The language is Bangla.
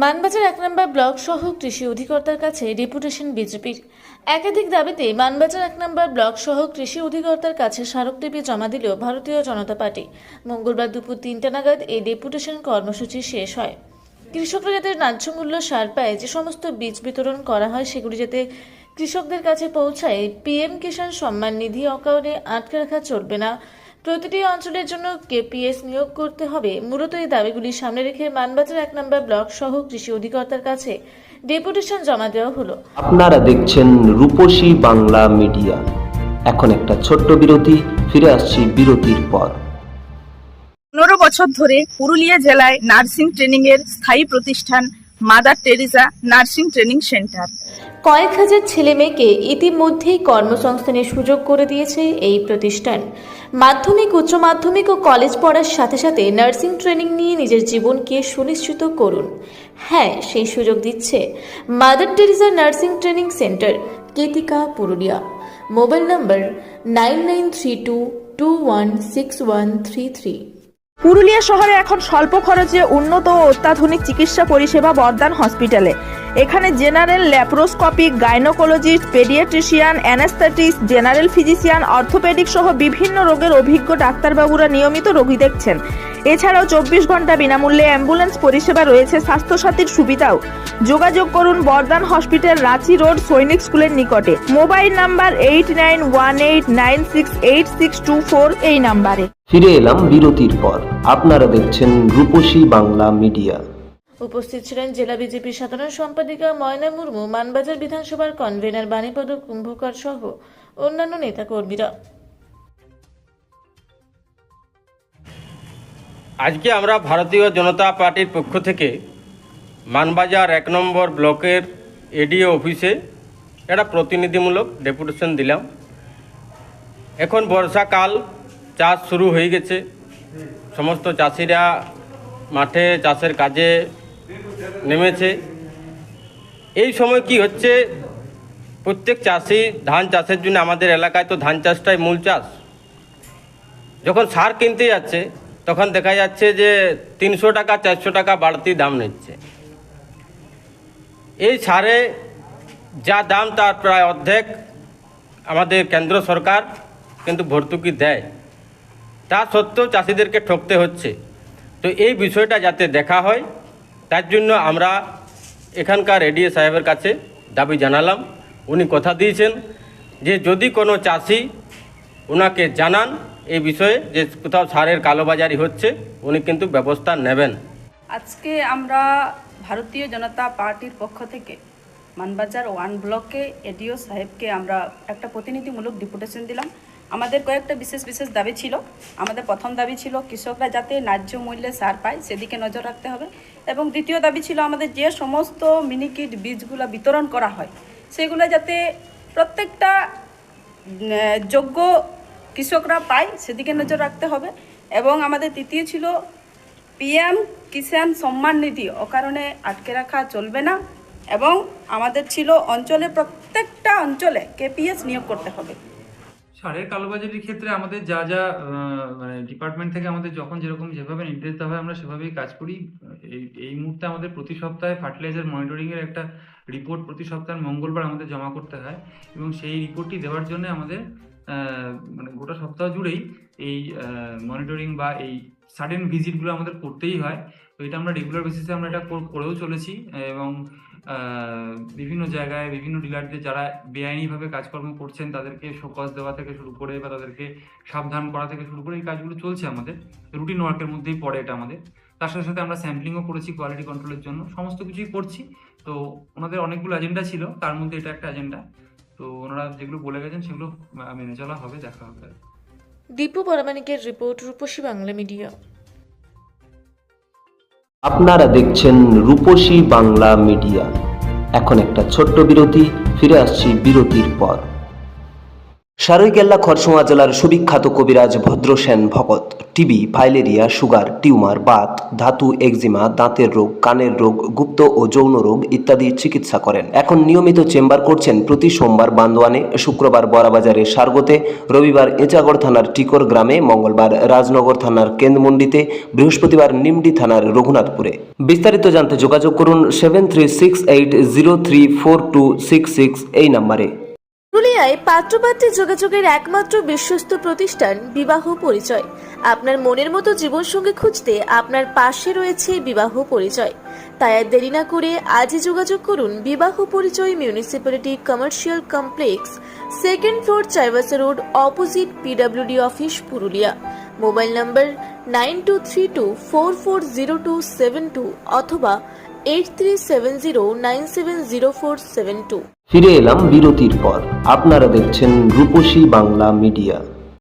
মানবাজার ১ নম্বর ব্লক সহ কৃষি অধিকর্তার কাছে ডেপুটেশন বিজেপির। একাধিক দাবিতে মানবাজার ১ নম্বর ব্লক সহ কৃষি অধিকর্তার কাছে স্মারকলিপি জমা দিল ভারতীয় জনতা পার্টি। মঙ্গলবার দুপুর ৩টা নাগাদ এই ডেপুটেশন কর্মসূচি শেষ হয়। কৃষকরা যাতে ন্যায্য মূল্য সার পায়, যে সমস্ত বীজ বিতরণ করা হয় সেগুলি যাতে কৃষকদের কাছে পৌঁছায়, পিএম কিষাণ সম্মান নিধি অ্যাকাউন্টে আটকে রাখা চলবে না, প্রতিটি অঞ্চলের জন্য কেপিএস নিয়োগ করতে হবে। মূলত এই দাবিগুলি সামনে রেখে মানবাজার ১ নম্বর ব্লক সহ কৃষি অধিকর্তার কাছে ডেপুটেশন জমা দেওয়া হলো। আপনারা দেখছেন রূপসী বাংলা মিডিয়া। এখন একটা ছোট্ট বিরতি, ফিরে আসছি বিরতির পর। ১৫ বছর ধরে পুরুলিয়া জেলায় নার্সিং ট্রেনিং এর স্থায়ী প্রতিষ্ঠান mother Teresa nursing training centre কয়েক হাজার ছেলে মেয়েকে ইতিমধ্যেই কর্মসংস্থানের সুযোগ করে দিয়েছে এই প্রতিষ্ঠান। মাধ্যমিক, উচ্চ মাধ্যমিক ও কলেজ পড়ার সাথে সাথে নার্সিং ট্রেনিং নিয়ে নিজের জীবনকে সুনিশ্চিত করুন। হ্যাঁ, সেই সুযোগ দিচ্ছে Mother Teresa nursing training centre, Ketika, Purulia. Mobile number 9932216133। Purulia শহরে এখন স্বল্প খরচে উন্নত ও অত্যাধুনিক চিকিৎসা পরিষেবা বর্দান হসপিটালে। এখানে general, laparoscopic, gynaecologist, paediatrician, anaesthetist, general physician, orthopaedic সহ বিভিন্ন রোগের অভিজ্ঞ ডাক্তারবাবুরা নিয়মিত রোগী দেখছেন। এছাড়াও 24 ঘন্টা বিনামূল্যে অ্যাম্বুলেন্স পরিষেবা রয়েছে, স্বাস্থ্যসাথীর সুবিধাও। যোগাযোগ করুন বর্দান হসপিটাল, রাঁচি রোড, সৈনিক স্কুলের নিকটে। মোবাইল নাম্বার 8918968624 এই নাম্বারে। ফিরে এলাম বিরতির পর। আপনারা দেখছেন রূপসী বাংলা মিডিয়া। উপস্থিত ছিলেন জেলা বিজেপির সাধারণ সম্পাদিকা ময়না মুর্মু, মানবাজার বিধানসভার কনভেনার বাণীপদ কুম্ভকার সহ অন্যান্য নেতাকর্মীরা। আজকে আমরা ভারতীয় জনতা পার্টির পক্ষ থেকে মানবাজার ১ নম্বর ব্লকের এডিও অফিসে একটা প্রতিনিধিমূলক ডেপুটেশন দিলাম। এখন বর্ষাকাল, চাষ শুরু হয়ে গেছে, সমস্ত চাষিরা মাঠে চাষের কাজে নেমেছে। এই সময় কি হচ্ছে, প্রত্যেক চাষি ধান চাষের জন্য, আমাদের এলাকায় তো ধান চাষটাই মূল চাষ, যখন সার কিনতে যাচ্ছে তখন দেখা যাচ্ছে যে ৩০০ টাকা ৪০০ টাকা বাড়তি দাম নিচ্ছে। এই সারে যা দাম তার প্রায় অর্ধেক আমাদের কেন্দ্র সরকার কিন্তু ভর্তুকি দেয়, তা সত্ত্বেও চাষিদেরকে ঠকতে হচ্ছে। তো এই বিষয়টা যাতে দেখা হয়, তার জন্য আমরা এখানকার এডিএ সাহেবের কাছে দাবি জানালাম। উনি কথা দিয়েছেন যে যদি কোনো চাষি ওনাকে জানান এই বিষয়ে যে কোথাও সারের কালোবাজারি হচ্ছে, উনি কিন্তু ব্যবস্থা নেবেন। আজকে আমরা ভারতীয় জনতা পার্টির পক্ষ থেকে মানবাজার 1 ব্লকে এডিও সাহেবকে আমরা একটা প্রতিনিধিমূলক ডেপুটেশন দিলাম। আমাদের কয়েকটা বিশেষ দাবি ছিল। আমাদের প্রথম দাবি ছিল কৃষকরা যাতে ন্যায্য মূল্যে সার পায় সেদিকে নজর রাখতে হবে, এবং দ্বিতীয় দাবি ছিল আমাদের যে সমস্ত মিনিকিট বীজগুলো বিতরণ করা হয় সেগুলো যাতে প্রত্যেকটা যোগ্য কৃষকরা পায় সেদিকে নজর রাখতে হবে। এবং আমাদের তৃতীয় ছিল পিএম কিষাণ সম্মান নিধি অকারণে আটকে রাখা চলবে না, এবং আমাদের ছিল অঞ্চলে প্রত্যেকটা অঞ্চলে কেপিএস নিয়োগ করতে হবে। সারের কালোবাজারির ক্ষেত্রে আমাদের যা যা মানে ডিপার্টমেন্ট থেকে আমাদের যখন যেভাবে নির্দেশ দেওয়া হয় আমরা সেভাবেই কাজ করি। এই মুহূর্তে আমাদের প্রতি সপ্তাহে ফার্টিলাইজার মনিটরিং এর একটা রিপোর্ট প্রতি সপ্তাহের মঙ্গলবার আমাদের জমা করতে হয়, এবং সেই রিপোর্টটি দেওয়ার জন্য আমাদের মানে গোটা সপ্তাহ জুড়েই এই মনিটরিং বা এই সাডেন ভিজিটগুলো আমাদের করতেই হয়। তো এটা আমরা রেগুলার বেসিসে আমরা এটা করেও চলেছি, এবং বিভিন্ন জায়গায় বিভিন্ন ডিলারদের যারা বেআইনিভাবে কাজকর্ম করছেন তাদেরকে শোকজ দেওয়া থেকে শুরু করে বা তাদেরকে সাবধান করা থেকে শুরু করে এই কাজগুলো চলছে আমাদের রুটিন ওয়ার্কের মধ্যেই পড়ে এটা আমাদের। তার সাথে সাথে আমরা স্যাম্পলিংও করেছি কোয়ালিটি কন্ট্রোলের জন্য, সমস্ত কিছুই করছি। তো ওনাদের অনেকগুলো এজেন্ডা ছিল, তার মধ্যে এটা একটা এজেন্ডা। তো ওনারা যেগুলো বলে গেছেন সেগুলো মেনে চলা হবে, দেখা হবে। দীপু পরামানিকের রিপোর্ট, রূপসী বাংলা মিডিয়া। আপনারা দেখছেন রূপসী বাংলা মিডিয়া। এখন একটা ছোট্ট বিরতি, ফিরে আসছি বিরতির পর। সারৈকেল্লা খরসোয়া জেলার সুবিখ্যাত কবিরাজ Bhadrasen Bhagat TB, filaria, sugar, tumour, Baat, ধাতু, একজিমা, দাঁতের রোগ, কানের রোগ, গুপ্ত ও যৌন রোগ ইত্যাদি চিকিৎসা করেন। এখন নিয়মিত চেম্বার করছেন প্রতি সোমবার বান্দোয়ানে, শুক্রবার বড়াবাজারে সারগোতে, রবিবার এঁচাগড় থানার টিকর গ্রামে, মঙ্গলবার রাজনগর থানার কেন্দ্রমন্ডিতে, বৃহস্পতিবার নিমডি থানার রঘুনাথপুরে। বিস্তারিত জানতে যোগাযোগ করুন 7368034266 এই নম্বরে। পুরুলিয়ায় পাত্রপাত্রী যোগাযোগের একমাত্র বিশ্বস্ত প্রতিষ্ঠান বিবাহ পরিচয়। আপনার মনের মতো জীবনসঙ্গী খুঁজতে আপনার পাশে রয়েছে বিবাহ পরিচয়। তাই আর দেরি না করে আজই যোগাযোগ করুন বিবাহ পরিচয়, municipality commercial complex, 2nd floor, Chaibasa road, opposite PWD office, Purulia. Mobile নম্বর 9232440272 অথবা 8370970472। ফিরে এলাম বিরতির পর। আপনারা দেখছেন রূপসী বাংলা মিডিয়া।